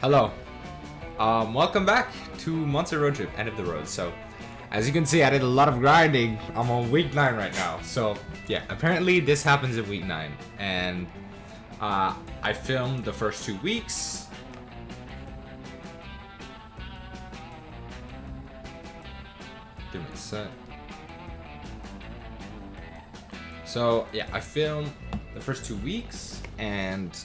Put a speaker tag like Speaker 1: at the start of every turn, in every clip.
Speaker 1: Hello. Welcome back to Monster Road Trip, end of the road. So, as you can see, I did a lot of grinding. I'm on week 9 right now. So, yeah, apparently this happens at week 9. And I filmed the first 2 weeks. Give me a sec. So, yeah, I filmed the first 2 weeks and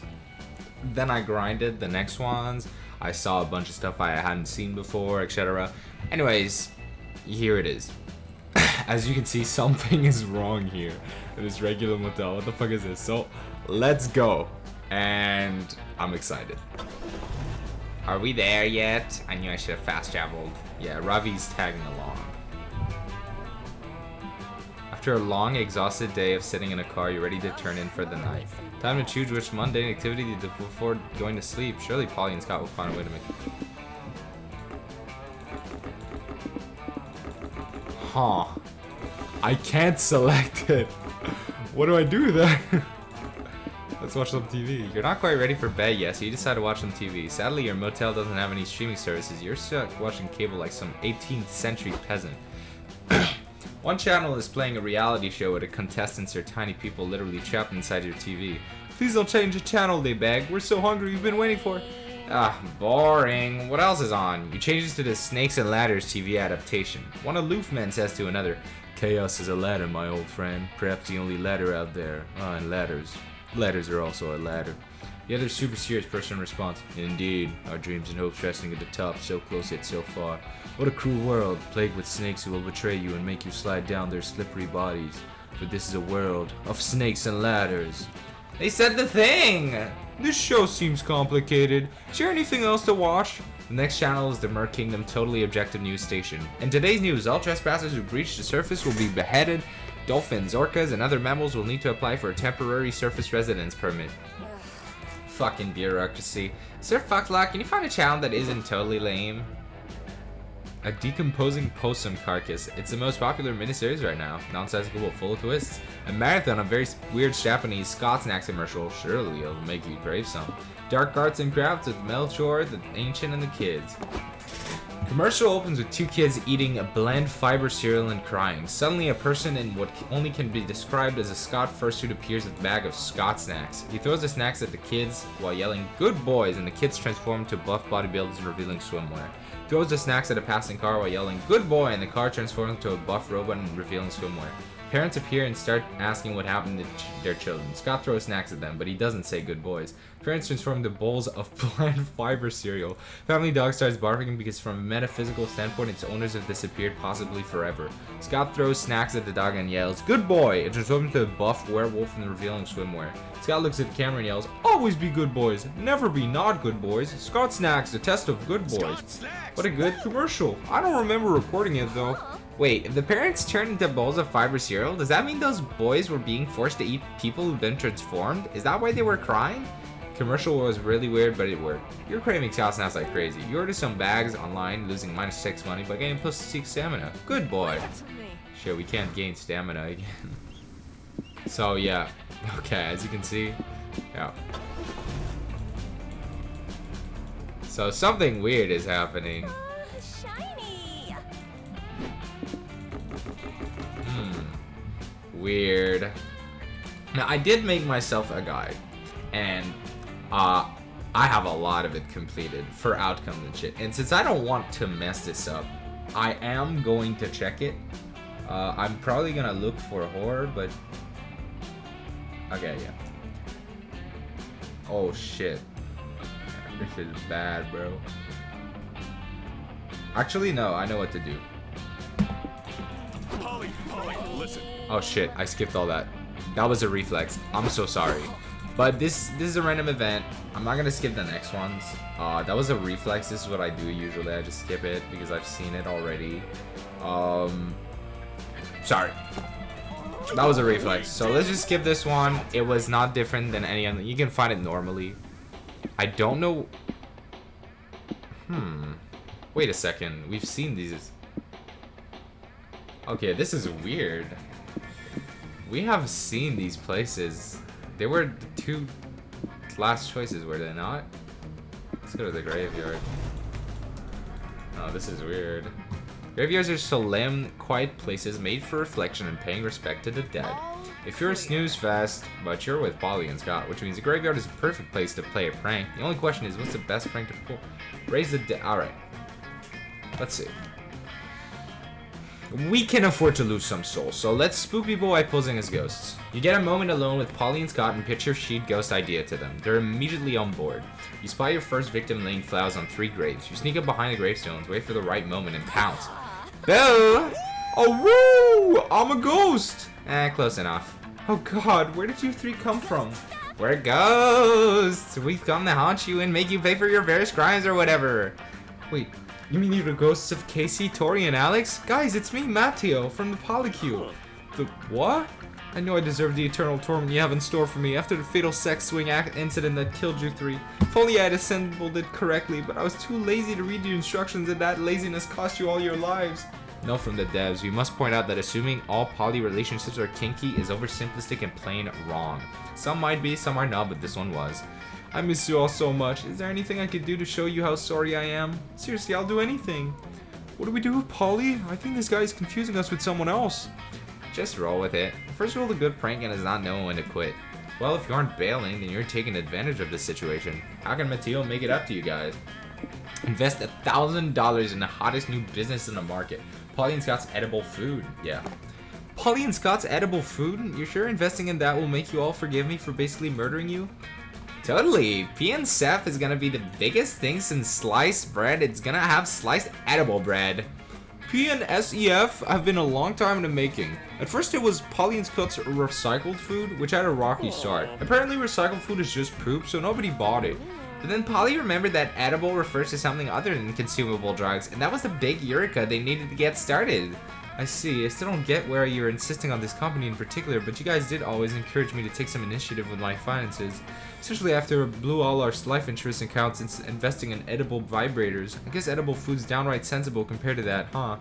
Speaker 1: then I grinded the next ones. I saw a bunch of stuff I hadn't seen before, etc. Anyways, here it is. As you can see, something is wrong here in this regular motel. What the fuck is this? So, let's go. And I'm excited. Are we there yet? I knew I should have fast traveled. Yeah, Ravi's tagging along. After a long, exhausted day of sitting in a car, you're ready to turn in for the night. Time to choose which mundane activity to do before going to sleep. Surely Polly and Scott will find a way to make it. Huh. I can't select it. What do I do then? Let's watch some TV. You're not quite ready for bed yet, so you decide to watch some TV. Sadly, your motel doesn't have any streaming services. You're stuck watching cable like some 18th century peasant. One channel is playing a reality show where the contestants are tiny people literally trapped inside your TV. Please don't change the channel, they beg. We're so hungry, we've been waiting for it. Ah, boring. What else is on? You change to the Snakes and Ladders TV adaptation. One aloof man says to another, "Chaos is a ladder, my old friend. Perhaps the only ladder out there. And ladders. Ladders are also a ladder." The other super serious person responds, "Indeed, our dreams and hopes resting at the top, so close yet so far. What a cruel world, plagued with snakes who will betray you and make you slide down their slippery bodies. But this is a world of snakes and ladders." They said the thing! This show seems complicated. Is there anything else to watch? The next channel is the Mer Kingdom Totally Objective News Station. In today's news, all trespassers who breach the surface will be beheaded. Dolphins, orcas, and other mammals will need to apply for a temporary surface residence permit. Fucking bureaucracy. Sir Fucklock, can you find a channel that isn't totally lame? A decomposing possum carcass. It's the most popular miniseries right now. Nonsensical but full of twists. A marathon of very weird Japanese Scott snacks commercial. Surely it'll make you crave some. Dark arts and crafts with Melchior, the Ancient, and the kids. Commercial opens with 2 kids eating a bland fiber cereal and crying. Suddenly a person in what only can be described as a Scott fursuit appears with a bag of Scott snacks. He throws the snacks at the kids while yelling, "Good boys," and the kids transform into buff bodybuilders revealing swimwear. He throws the snacks at a passing car while yelling, "Good boy," and the car transforms into a buff robot and revealing swimwear. Parents appear and start asking what happened to their children. Scott throws snacks at them, but he doesn't say good boys. Parents transform into bowls of bland fiber cereal. Family dog starts barking because from a metaphysical standpoint, its owners have disappeared, possibly forever. Scott throws snacks at the dog and yells, "Good boy!" It transforms into a buff werewolf and revealing swimwear. Scott looks at the camera and yells, "Always be good boys, never be not good boys. Scott Snacks, the test of good boys." What a good commercial. I don't remember reporting it though. Wait, if the parents turned into bowls of fiber cereal, does that mean those boys were being forced to eat people who've been transformed? Is that why they were crying? Commercial was really weird, but it worked. You're craving Scott Snacks like crazy. You ordered some bags online, losing -6 money, but gaining +6 stamina. Good boy. Shit, we can't gain stamina again. So yeah, okay, as you can see, yeah. So something weird is happening. Weird. Now I did make myself a guide, and I have a lot of it completed for outcomes and shit. And since I don't want to mess this up, I am going to check it. I'm probably gonna look for horror, but okay, yeah. Oh shit, this is bad, bro. Actually, no, I know what to do.
Speaker 2: Polly, listen.
Speaker 1: Oh shit, I skipped all that. That was a reflex. I'm so sorry. But this is a random event. I'm not gonna skip the next ones. That was a reflex. This is what I do usually. I just skip it because I've seen it already. Sorry. That was a reflex. So let's just skip this one. It was not different than any other. You can find it normally. I don't know. Wait a second. We've seen these. Okay, this is weird. We have seen these places. They were the 2 last choices, were they not? Let's go to the graveyard. Oh, this is weird. Graveyards are solemn, quiet places made for reflection and paying respect to the dead. If you're a snooze fest, but you're with Polly and Scott, which means the graveyard is a perfect place to play a prank. The only question is, what's the best prank to pull? Raise the dead. Alright. Let's see. We can afford to lose some souls, so let's spook people by posing as ghosts. You get a moment alone with Polly and Scott and pitch your sheet ghost idea to them. They're immediately on board. You spy your first victim laying flowers on 3 graves. You sneak up behind the gravestones, wait for the right moment, and pounce. Boo! Oh, woo! I'm a ghost! Close enough. Oh god, where did you 3 come from? We're ghosts! We've come to haunt you and make you pay for your various crimes or whatever. Wait, you mean you're the ghosts of Casey, Tori, and Alex? Guys, it's me, Matteo, from the Polycule. The what? I know I deserve the eternal torment you have in store for me after the fatal sex swing incident that killed you 3. If only I had assembled it correctly, but I was too lazy to read the instructions and that laziness cost you all your lives. Note from the devs, we must point out that assuming all poly relationships are kinky is oversimplistic and plain wrong. Some might be, some are not, but this one was. I miss you all so much. Is there anything I could do to show you how sorry I am? Seriously, I'll do anything. What do we do with Polly? I think this guy is confusing us with someone else. Just roll with it. The first rule of a good pranking is not knowing when to quit. Well, if you aren't bailing, then you're taking advantage of the situation. How can Matteo make it up to you guys? Invest $1,000 in the hottest new business in the market. Polly and Scott's edible food. Yeah. Polly and Scott's edible food? You're sure investing in that will make you all forgive me for basically murdering you? Totally. PNSF is gonna be the biggest thing since sliced bread. It's gonna have sliced edible bread. PNSEF have been a long time in the making. At first it was Polly and Scott's recycled food, which had a rocky start. Apparently recycled food is just poop, so nobody bought it. But then Polly remembered that edible refers to something other than consumable drugs, and that was the big eureka they needed to get started. I see. I still don't get where you're insisting on this company in particular, but you guys did always encourage me to take some initiative with my finances. Especially after I blew all our life insurance accounts investing in edible vibrators. I guess edible food's downright sensible compared to that, huh?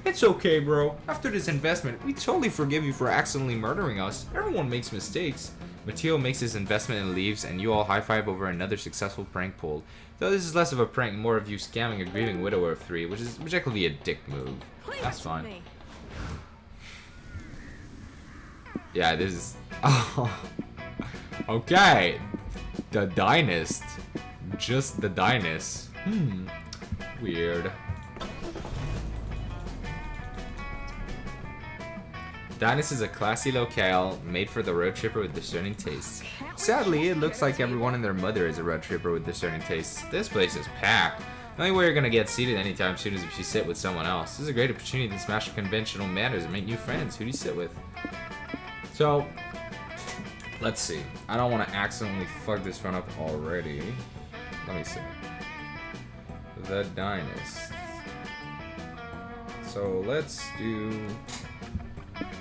Speaker 1: It's okay, bro. After this investment, we totally forgive you for accidentally murdering us. Everyone makes mistakes. Matteo makes his investment and leaves, and you all high-five over another successful prank pulled. Though this is less of a prank and more of you scamming a grieving widower of 3, which is objectively a dick move. That's fine. Yeah, this is... Oh. Okay. The Dynast. Just the Dynast. Weird. Dynast is a classy locale made for the road tripper with discerning tastes. Sadly, it looks like everyone and their mother is a road tripper with discerning tastes. This place is packed. The only way you're gonna get seated anytime soon is if you sit with someone else. This is a great opportunity to smash conventional manners and make new friends. Who do you sit with? So, let's see. I don't want to accidentally fuck this one up already. Let me see. The Dynast. So let's do...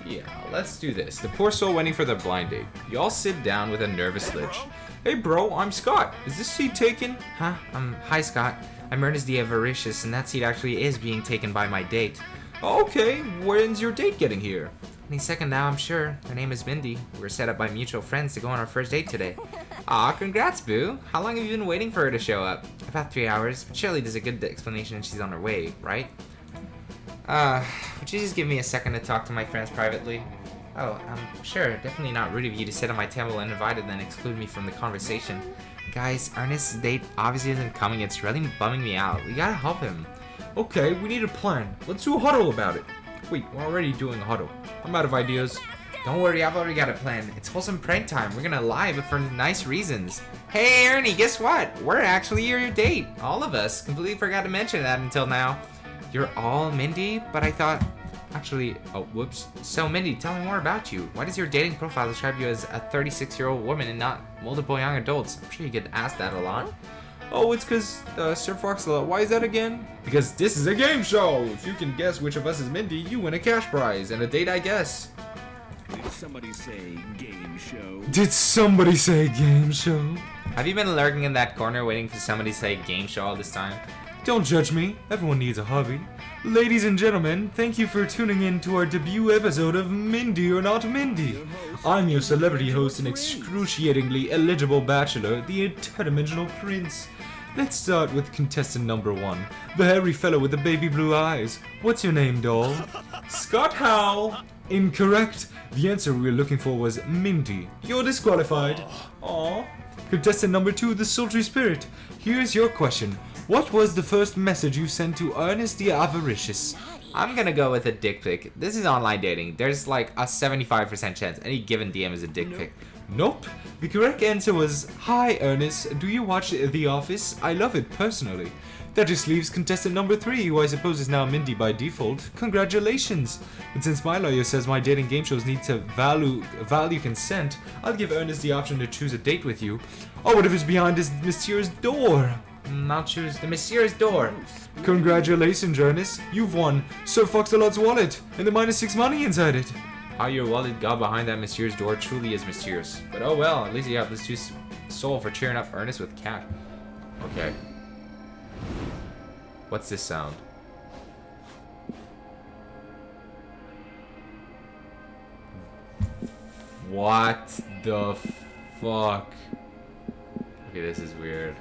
Speaker 1: Yeah, let's do this. The poor soul waiting for their blind date. You all sit down with a nervous lich. Hey bro, I'm Scott. Is this seat taken? Huh? Hi Scott. I'm Ernest the Avaricious, and that seat actually is being taken by my date. Okay, when's your date getting here? Any second now, I'm sure. Her name is Mindy. We're set up by mutual friends to go on our first date today. Aw, congrats, boo. How long have you been waiting for her to show up? About 3 hours, but surely there's a good explanation she's on her way, right? Would you just give me a second to talk to my friends privately? Oh, sure. Definitely not rude of you to sit on my table uninvited then exclude me from the conversation. Guys, Ernest's date obviously isn't coming. It's really bumming me out. We gotta help him. Okay, we need a plan. Let's do a huddle about it. Wait, we're already doing a huddle. I'm out of ideas. Don't worry, I've already got a plan. It's wholesome prank time. We're gonna lie, but for nice reasons. Hey, Ernie, guess what? We're actually your date. All of us. Completely forgot to mention that until now. You're all Mindy? But I thought... Actually, oh, whoops. So, Mindy, tell me more about you. Why does your dating profile describe you as a 36-year-old woman and not multiple young adults? I'm sure you get asked that a lot. Oh, it's because Sir Foxlot. Why is that again? Because this is a game show! If you can guess which of us is Mindy, you win a cash prize and a date, I guess.
Speaker 2: Did somebody say game show?
Speaker 1: Did somebody say game show? Have you been lurking in that corner waiting for somebody to say game show all this time? Don't judge me. Everyone needs a hobby. Ladies and gentlemen, thank you for tuning in to our debut episode of Mindy or Not Mindy. I'm your celebrity host and excruciatingly eligible bachelor, the interdimensional prince. Let's start with contestant number 1, the hairy fellow with the baby blue eyes. What's your name, doll? Scott Howell. Incorrect. The answer we were looking for was Mindy. You're disqualified. Aww. Contestant number 2, the sultry spirit. Here's your question. What was the first message you sent to Ernest the Avaricious? I'm gonna go with a dick pic. This is online dating. There's like a 75% chance any given DM is a dick pic. Nope. The correct answer was, Hi Ernest, do you watch The Office? I love it personally. That just leaves contestant number 3, who I suppose is now Mindy by default. Congratulations! And since my lawyer says my dating game shows need to value consent, I'll give Ernest the option to choose a date with you. Oh, what if it's behind this mysterious door? I'll choose the mysterious door. Congratulations, Ernest. You've won Sir Fox-a-Lot's wallet and the -6 money inside it. How your wallet got behind that mysterious door truly is mysterious. But oh well, at least you have this 2 soul for cheering up Ernest with cat. Okay. What's this sound? What the fuck? Okay, this is weird.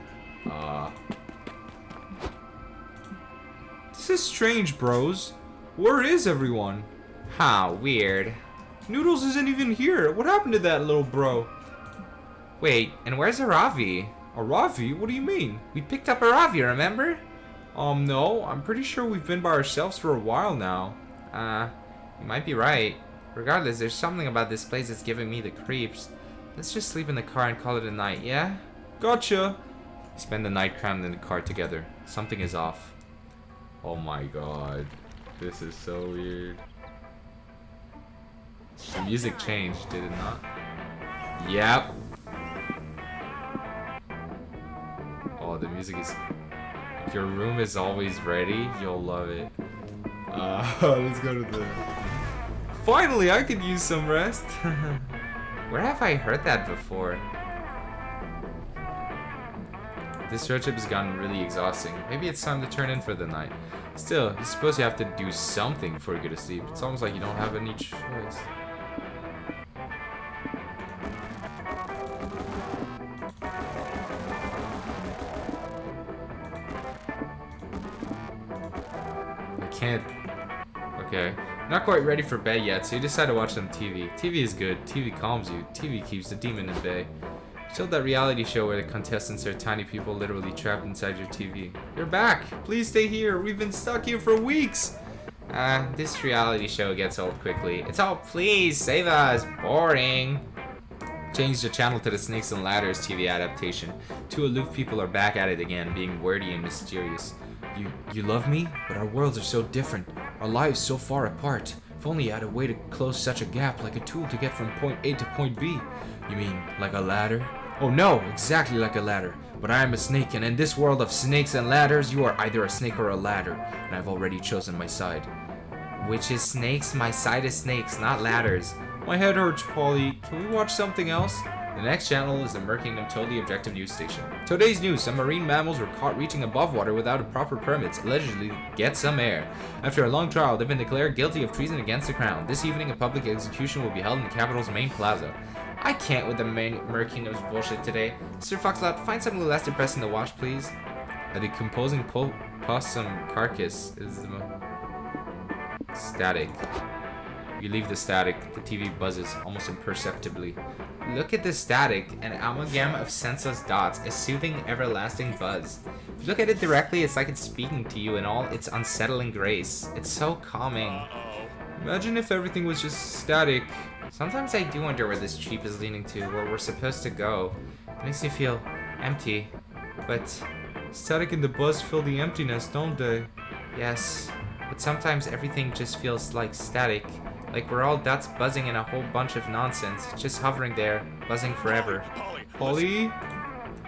Speaker 1: This is strange, bros. Where is everyone? How weird. Noodles isn't even here. What happened to that little bro? Wait, and where's Aravi? Aravi? What do you mean? We picked up Aravi, remember? No. I'm pretty sure we've been by ourselves for a while now. You might be right. Regardless, there's something about this place that's giving me the creeps. Let's just sleep in the car and call it a night, yeah? Gotcha! Spend the night crammed in the car together. Something is off. Oh my god. This is so weird. The music changed, did it not? Yep. Oh, the music is... If your room is always ready, you'll love it. Let's go to the... Finally, I could use some rest. Where have I heard that before? This road trip has gotten really exhausting. Maybe it's time to turn in for the night. Still, you suppose you have to do something before you go to sleep. It's almost like you don't have any choice. I can't... Okay. Not quite ready for bed yet, so you decide to watch some TV. TV is good. TV calms you. TV keeps the demon at bay. Showed that reality show where the contestants are tiny people literally trapped inside your TV. You're back! Please stay here! We've been stuck here for weeks! This reality show gets old quickly. It's all, please, save us! Boring! Change the channel to the Snakes and Ladders TV adaptation. 2 aloof people are back at it again, being wordy and mysterious. You love me? But our worlds are so different. Our lives so far apart. If only you had a way to close such a gap, like a tool to get from point A to point B. You mean, like a ladder? Oh no, exactly like a ladder. But I am a snake, and in this world of snakes and ladders, you are either a snake or a ladder. And I've already chosen my side. Which is snakes? My side is snakes, not ladders. My head hurts, Polly. Can we watch something else? The next channel is the Merkingdom Totally Objective News Station. Today's news, some marine mammals were caught reaching above water without a proper permits, allegedly to get some air. After a long trial, they've been declared guilty of treason against the crown. This evening, a public execution will be held in the capital's main plaza. I can't with the Merkingdom's bullshit today. Sir Fox-a-Lot, find something less depressing to watch, please. A decomposing possum carcass is static. You leave the static, the TV buzzes almost imperceptibly. Look at the static, an amalgam of senseless dots, a soothing, everlasting buzz. If you look at it directly, it's like it's speaking to you in all its unsettling grace. It's so calming. Imagine if everything was just static. Sometimes I do wonder where this trip is leaning to, where we're supposed to go. It makes me feel empty. But static and the buzz fill the emptiness, don't they? Yes, but sometimes everything just feels like static. Like we're all dots buzzing in a whole bunch of nonsense, just hovering there, buzzing forever. Polly?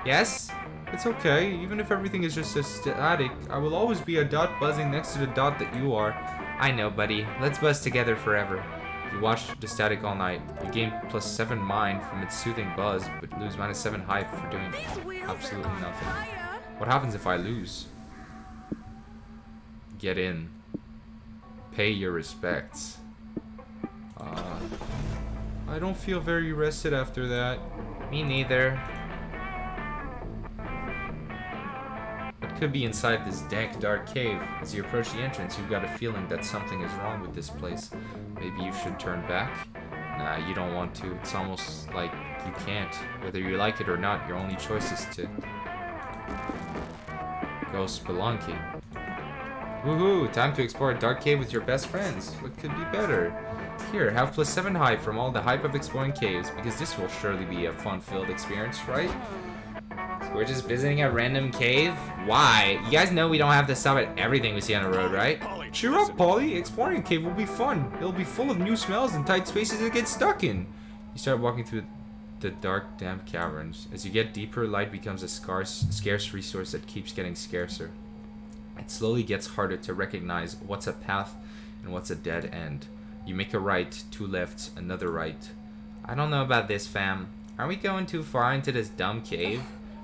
Speaker 1: Yes? It's okay, even if everything is just a static, I will always be a dot buzzing next to the dot that you are. I know, buddy. Let's buzz together forever. You watch the static all night. You gain +7 mind from its soothing buzz, but lose -7 hype for doing absolutely nothing. What happens if I lose? Get in. Pay your respects. I don't feel very rested after that. Me neither. What could be inside this dank, dark cave? As you approach the entrance, you've got a feeling that something is wrong with this place. Maybe you should turn back? Nah, you don't want to. It's almost like you can't. Whether you like it or not, your only choice is to go spelunking. Woohoo! Time to explore a dark cave with your best friends. What could be better? Here, have +7 hype from all the hype of exploring caves, because this will surely be a fun-filled experience, right? So we're just visiting a random cave? Why? You guys know we don't have to stop at everything we see on the road, right? Cheer up, Polly. Exploring a cave will be fun. It'll be full of new smells and tight spaces to get stuck in. You start walking through the dark, damp caverns. As you get deeper, light becomes a scarce resource that keeps getting scarcer. It slowly gets harder to recognize what's a path and what's a dead end. You make a right, 2 lefts, another right. I don't know about this, fam. Aren't we going too far into this dumb cave?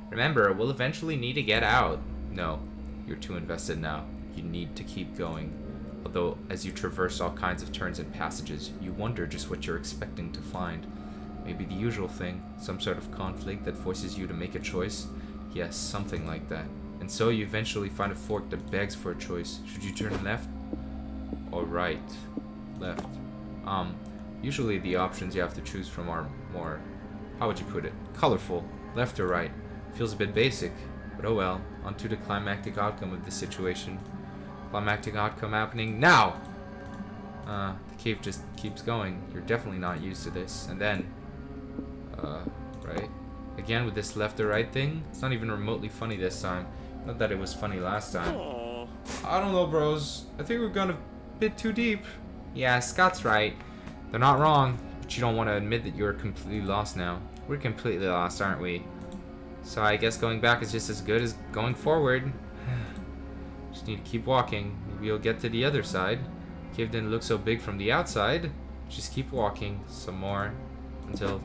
Speaker 1: Remember, we'll eventually need to get out. No, you're too invested now. You need to keep going. Although, as you traverse all kinds of turns and passages, you wonder just what you're expecting to find. Maybe the usual thing, some sort of conflict that forces you to make a choice? Yes, something like that. And so you eventually find a fork that begs for a choice. Should you turn left or right? Left. Usually the options you have to choose from are more, how would you put it, colorful. Left or right. Feels a bit basic, but oh well. On to the climactic outcome of this situation. Climactic outcome happening now! The cave just keeps going. You're definitely not used to this. And then, right? Again with this left or right thing? It's not even remotely funny this time. Not that it was funny last time.
Speaker 2: Aww.
Speaker 1: I don't know, bros. I think we've gone a bit too deep. Yeah, Scott's right. They're not wrong, but you don't want to admit that you're completely lost now. We're completely lost, aren't we? So I guess going back is just as good as going forward. Just need to keep walking. Maybe you'll get to the other side. Cave didn't look so big from the outside. Just keep walking some more until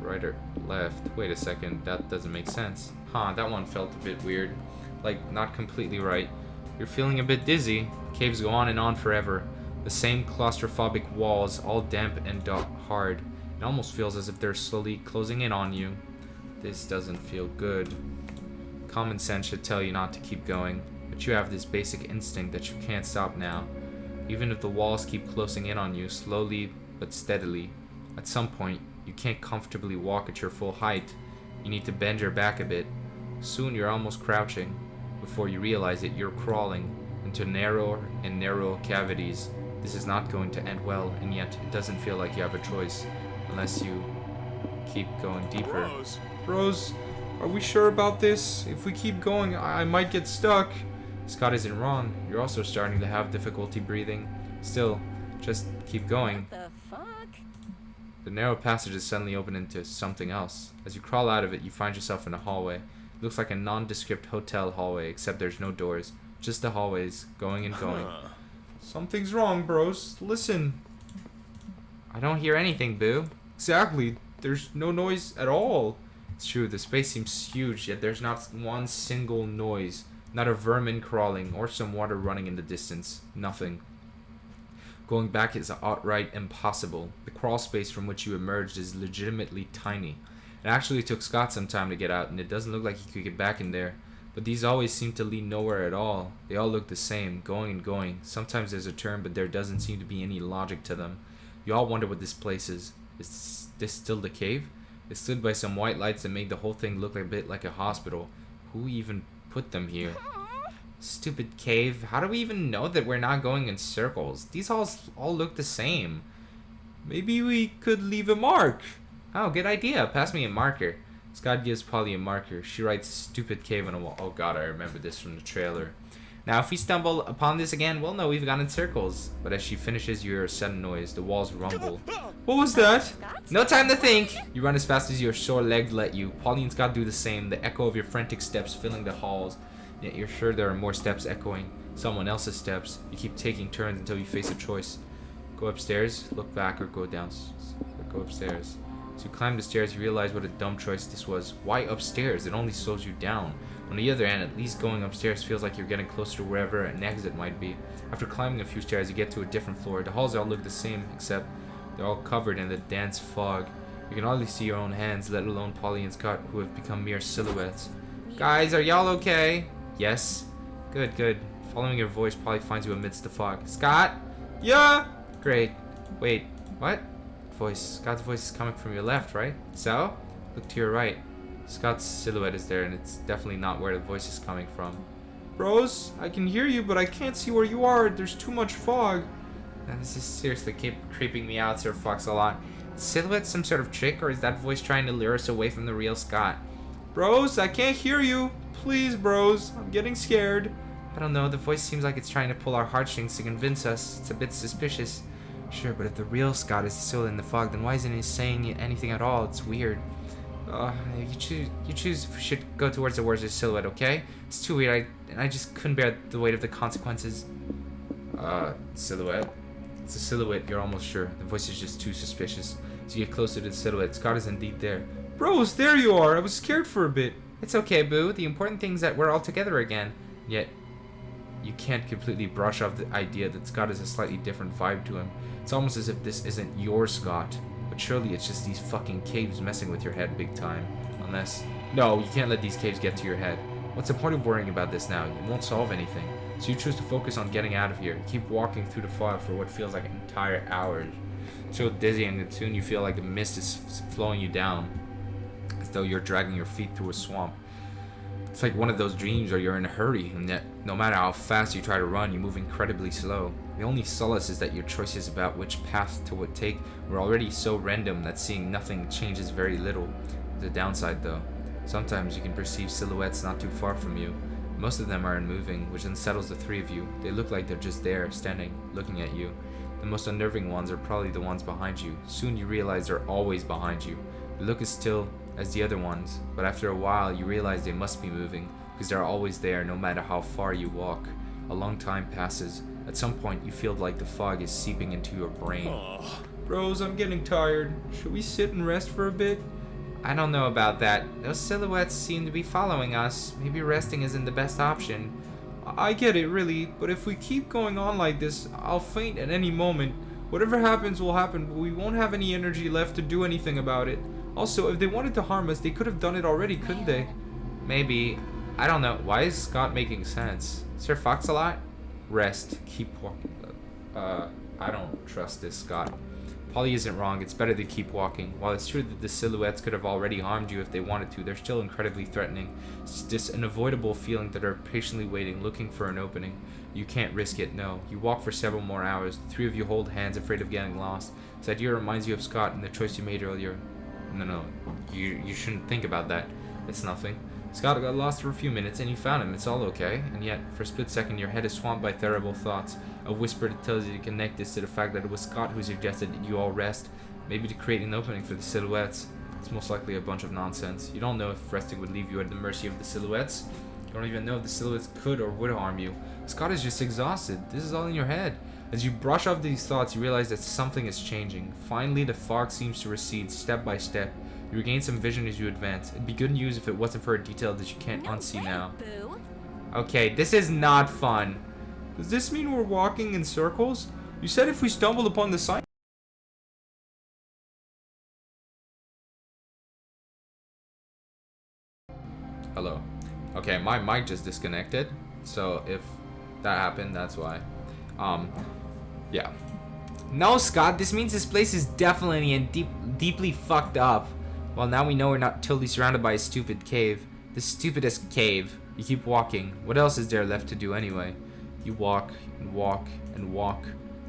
Speaker 1: right or left. Wait a second, that doesn't make sense. Huh, that one felt a bit weird. Like, not completely right. You're feeling a bit dizzy. Caves go on and on forever. The same claustrophobic walls, all damp and hard. It almost feels as if they're slowly closing in on you. This doesn't feel good. Common sense should tell you not to keep going, but you have this basic instinct that you can't stop now. Even if the walls keep closing in on you, slowly but steadily, at some point, you can't comfortably walk at your full height. You need to bend your back a bit. Soon you're almost crouching. Before you realize it, you're crawling into narrower and narrower cavities. This is not going to end well, and yet it doesn't feel like you have a choice unless you keep going deeper. Bros, are we sure about this? If we keep going, I might get stuck. Scott isn't wrong. You're also starting to have difficulty breathing. Still, just keep going.
Speaker 3: What the fuck?
Speaker 1: The narrow passages suddenly open into something else. As you crawl out of it, you find yourself in a hallway. It looks like a nondescript hotel hallway, except there's no doors. Just the hallways, going and going. Something's wrong, bros. Listen. I don't hear anything, Boo. Exactly. There's no noise at all. It's true, the space seems huge, yet there's not one single noise. Not a vermin crawling, or some water running in the distance. Nothing. Going back is outright impossible. The crawl space from which you emerged is legitimately tiny. It actually took Scott some time to get out, and it doesn't look like he could get back in there. But these always seem to lead nowhere at all. They all look the same, going and going. Sometimes there's a turn, but there doesn't seem to be any logic to them. You all wonder what this place is. Is this still the cave? It stood by some white lights that made the whole thing look a bit like a hospital. Who even put them here? Stupid cave. How do we even know that we're not going in circles? These halls all look the same. Maybe we could leave a mark. Oh, good idea. Pass me a marker. Scott gives Polly a marker. She writes stupid cave on a wall. Oh god, I remember this from the trailer. Now, if we stumble upon this again, we'll know we've gone in circles. But as she finishes, you hear a sudden noise. The walls rumble. What was that? No time to think! You run as fast as your sore legs let you. Polly and Scott do the same, the echo of your frantic steps filling the halls. Yet you're sure there are more steps echoing. Someone else's steps. You keep taking turns until you face a choice. Go upstairs, look back, or go down. Or go upstairs. As you climb the stairs, you realize what a dumb choice this was. Why upstairs? It only slows you down. On the other hand, at least going upstairs feels like you're getting closer to wherever an exit might be. After climbing a few stairs, you get to a different floor. The halls all look the same, except they're all covered in the dense fog. You can hardly see your own hands, let alone Polly and Scott, who have become mere silhouettes. Guys, are y'all okay? Yes? Good, good. Following your voice probably finds you amidst the fog. Scott? Yeah? Great. Wait, what? Scott's voice is coming from your left, right? So? Look to your right. Scott's silhouette is there, and it's definitely not where the voice is coming from. Bros, I can hear you, but I can't see where you are. There's too much fog. Now, this is seriously creeping me out, Sir Fox-a-Lot. Silhouette some sort of trick, or is that voice trying to lure us away from the real Scott? Bros, I can't hear you. Please, bros. I'm getting scared. I don't know. The voice seems like it's trying to pull our heartstrings to convince us. It's a bit suspicious. Sure, but if the real Scott is still in the fog, then why isn't he saying anything at all? It's weird. You choose if we should go towards the words of silhouette, okay? It's too weird. I just couldn't bear the weight of the consequences. Silhouette? It's a silhouette, you're almost sure. The voice is just too suspicious. As you get closer to the silhouette, Scott is indeed there. Bros, there you are! I was scared for a bit. It's okay, Boo. The important thing is that we're all together again. Yet, you can't completely brush off the idea that Scott has a slightly different vibe to him. It's almost as if this isn't your Scott. But surely it's just these fucking caves messing with your head big time. Unless... No, you can't let these caves get to your head. What's the point of worrying about this now? You won't solve anything. So you choose to focus on getting out of here. Keep walking through the fog for what feels like entire hours. It's so dizzying that soon you feel like the mist is flowing you down. As though you're dragging your feet through a swamp. It's like one of those dreams where you're in a hurry, and yet no matter how fast you try to run, you move incredibly slow. The only solace is that your choices about which path to take were already so random that seeing nothing changes very little. There's a downside though. Sometimes you can perceive silhouettes not too far from you. Most of them are unmoving, which unsettles the three of you. They look like they're just there, standing, looking at you. The most unnerving ones are probably the ones behind you. Soon you realize they're always behind you. They look as still as the other ones, but after a while you realize they must be moving, because they're always there no matter how far you walk. A long time passes. At some point you feel like the fog is seeping into your brain. Bros, I'm getting tired. Should we sit and rest for a bit? I don't know about that. Those silhouettes seem to be following us. Maybe resting isn't the best option. I get it, really, but if we keep going on like this, I'll faint at any moment. Whatever happens will happen, but we won't have any energy left to do anything about it. Also, if they wanted to harm us, they could have done it already, couldn't they? Maybe. I don't know. Why is Scott making sense? Sir Fox-a-Lot? Rest. Keep walking. I don't trust this, Scott. Polly isn't wrong. It's better to keep walking. While it's true that the silhouettes could have already harmed you if they wanted to, they're still incredibly threatening. It's this unavoidable feeling that are patiently waiting, looking for an opening. You can't risk it, no. You walk for several more hours. The three of you hold hands, afraid of getting lost. This idea reminds you of Scott and the choice you made earlier. No. You shouldn't think about that. It's nothing. Scott got lost for a few minutes and you found him. It's all okay. And yet, for a split second, your head is swamped by terrible thoughts. A whisper that tells you to connect this to the fact that it was Scott who suggested that you all rest. Maybe to create an opening for the silhouettes. It's most likely a bunch of nonsense. You don't know if resting would leave you at the mercy of the silhouettes. You don't even know if the silhouettes could or would harm you. Scott is just exhausted. This is all in your head. As you brush off these thoughts, you realize that something is changing. Finally, the fog seems to recede step by step. You regain some vision as you advance. It'd be good news if it wasn't for a detail that you can't unsee now.
Speaker 3: Boo.
Speaker 1: Okay, this is not fun. Does this mean we're walking in circles? You said if we stumbled upon the sign... Hello. Okay, my mic just disconnected. So if that happened, that's why. Yeah. No, Scott, this means this place is definitely and deeply fucked up. Well, now we know we're not totally surrounded by a stupid cave. The stupidest cave. You keep walking. What else is there left to do anyway? You walk and walk and walk.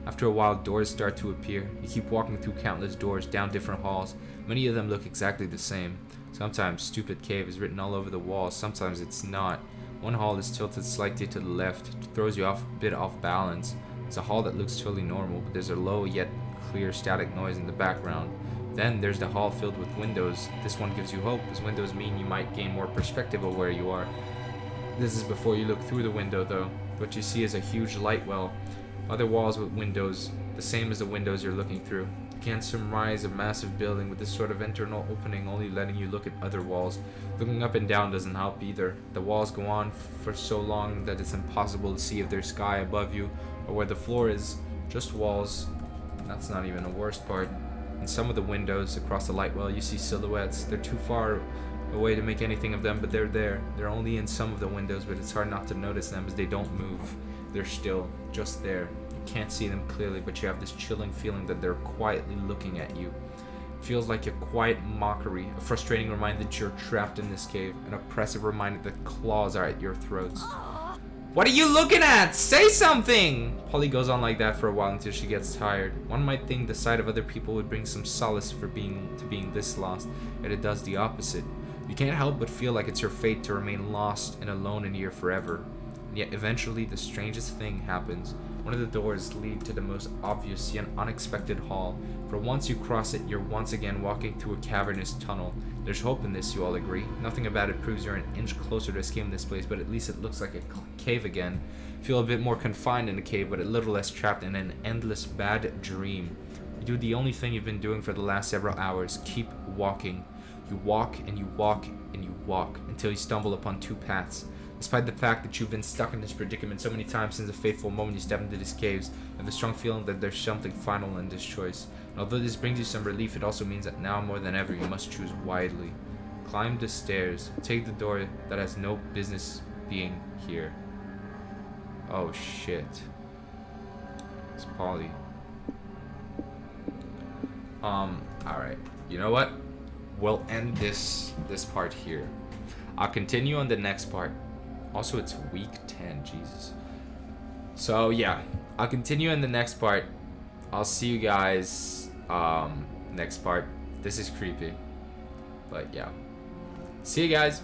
Speaker 1: After a while, doors start to appear. You keep walking through countless doors, down different halls. Many of them look exactly the same. Sometimes stupid cave is written all over the walls, sometimes it's not. One hall is tilted slightly to the left, it throws you a bit off balance. It's a hall that looks totally normal, but there's a low yet clear static noise in the background. Then there's the hall filled with windows. This one gives you hope, as windows mean you might gain more perspective of where you are. This is before you look through the window though. What you see is a huge light well. Other walls with windows, the same as the windows you're looking through. You can't surmise a massive building with this sort of internal opening only letting you look at other walls. Looking up and down doesn't help either. The walls go on for so long that it's impossible to see if there's sky above you or where the floor is. Just walls. That's not even the worst part. In some of the windows across the light well you see silhouettes. They're too far a way to make anything of them, but they're there. They're only in some of the windows, but it's hard not to notice them as they don't move. They're still just there. You can't see them clearly, but you have this chilling feeling that they're quietly looking at you. It feels like a quiet mockery, a frustrating reminder that you're trapped in this cave, an oppressive reminder that claws are at your throats. What are you looking at? Say something! Polly goes on like that for a while until she gets tired. One might think the sight of other people would bring some solace for being this lost, yet it does the opposite. You can't help but feel like it's your fate to remain lost and alone in here forever. And yet eventually the strangest thing happens. One of the doors lead to the most obvious yet unexpected hall. For once you cross it, you're once again walking through a cavernous tunnel. There's hope in this, you all agree. Nothing about it proves you're an inch closer to escaping this place, but at least it looks like a cave again. Feel a bit more confined in a cave, but a little less trapped in an endless bad dream. You do the only thing you've been doing for the last several hours. Keep walking. You walk and you walk and you walk until you stumble upon two paths. Despite the fact that you've been stuck in this predicament so many times since the fateful moment you stepped into these caves, you have the strong feeling that there's something final in this choice. And although this brings you some relief, it also means that now more than ever you must choose widely. Climb the stairs. Take the door that has no business being here. Oh shit. It's Polly. Alright. You know what? We'll end this part here. I'll continue on the next part. Also, it's week 10, Jesus. So, yeah. I'll continue in the next part. I'll see you guys next part. This is creepy. But, yeah. See you guys.